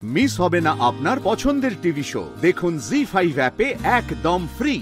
Miss হবে না আপনার পছন্দের টিভি শো। দেখুন জি5 অ্যাপে একদম ফ্রি।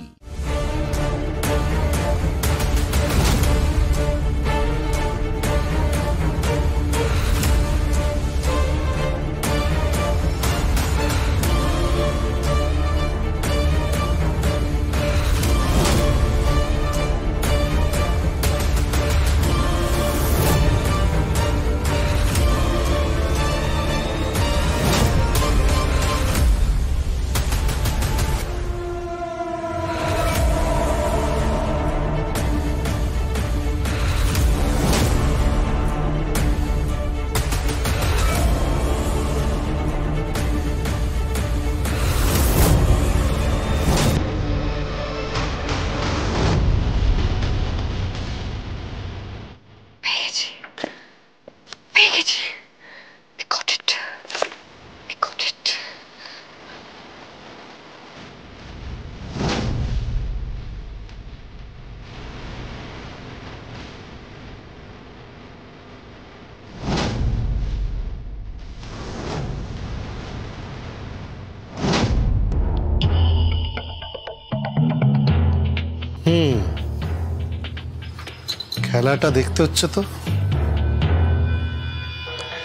খেলাটা দেখতে হচ্ছে তো,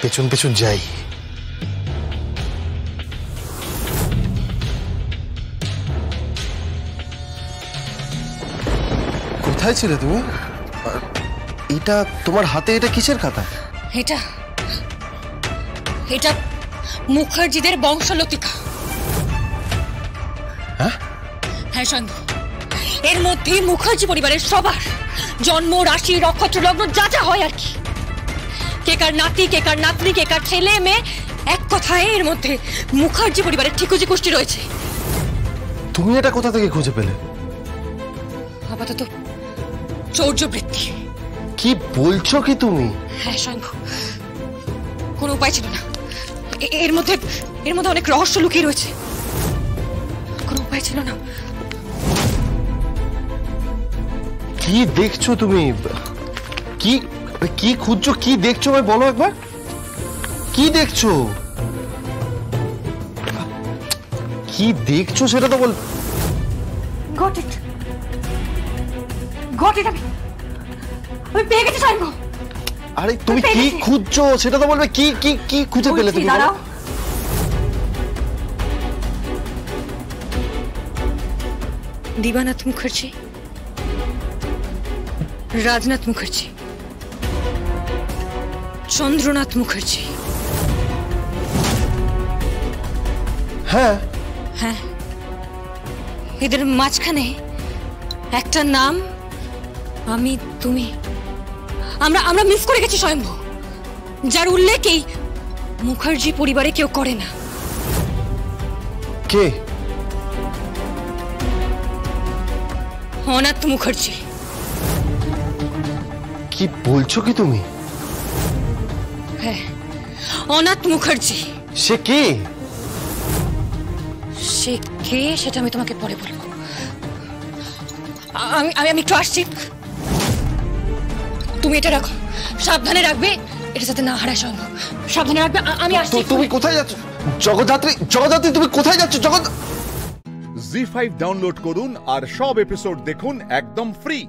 পেছন পেছন যাই। কোথায় ছিলে তুমি? এটা তোমার হাতে, এটা কিসের খাতা? এটা এটা মুখার্জিদের বংশলতিকা। হ্যাঁ হ্যাঁ সন্দেহ, এর মধ্যে মুখার্জি পরিবারের সবার জন্ম, রাশি, নক্ষত্র, লগ্ন যা যা হয় আর কি, কে কার নাতি, কে কার নাতনি, কে কার ছেলে মেয়ে, এক কথায় এর মধ্যে মুখার্জি পরিবারের ঠিকুজি গোষ্ঠী রয়েছে। তুমি এটা কোথা থেকে খুঁজে পেলে? আপাতত চৌর্যবৃত্তি। কি বলছো কি তুমি? হ্যাঁ শম্ভু, কোনো উপায় ছিল না। এর মধ্যে অনেক রহস্য লুকিয়ে রয়েছে, কোনো উপায় ছিল না। কি দেখছো তুমি? কি কি খুঁজছো? কি দেখছো ভাই বলো একবার, কি দেখছো? কি দেখছো সেটা তো বল। গট ইট, আমি পেয়ে গেছি সাইবো। আরে তুমি কি খুঁজছো সেটা তো বলবে। কি কি কি খুঁজে পেলে তুমি? দিবানাথ মুখার্জি, রাজনাথ মুখার্জি, চন্দ্রনাথ মুখার্জি। হ্যাঁ হ্যাঁ, এদের মাঝখানে একটা নাম আমি, তুমি, আমরা মিস করে গেছি স্বয়ম্ভু, যার উল্লেখ এই মুখার্জি পরিবারে কেউ করে না। কে? অনাথ মুখার্জি। কি বলছো কি তুমি? হ্যাঁ, অনাথ মুখার্জি। সে কে? সে কে সেটা আমি তোমাকে পরে বলবো। আমি একটু আসছি, তুমি এটা রাখো, সাবধানে রাখবে, এটা যাতে না হারায় সম্ভব। সাবধানে রাখবে, আমি আসছি। তুমি কোথায় যাচ্ছ? জগদ্ধাত্রী, জগদ্ধাত্রী তুমি কোথায় যাচ্ছ? জি5 ডাউনলোড করুন আর সব এপিসোড দেখুন একদম ফ্রি।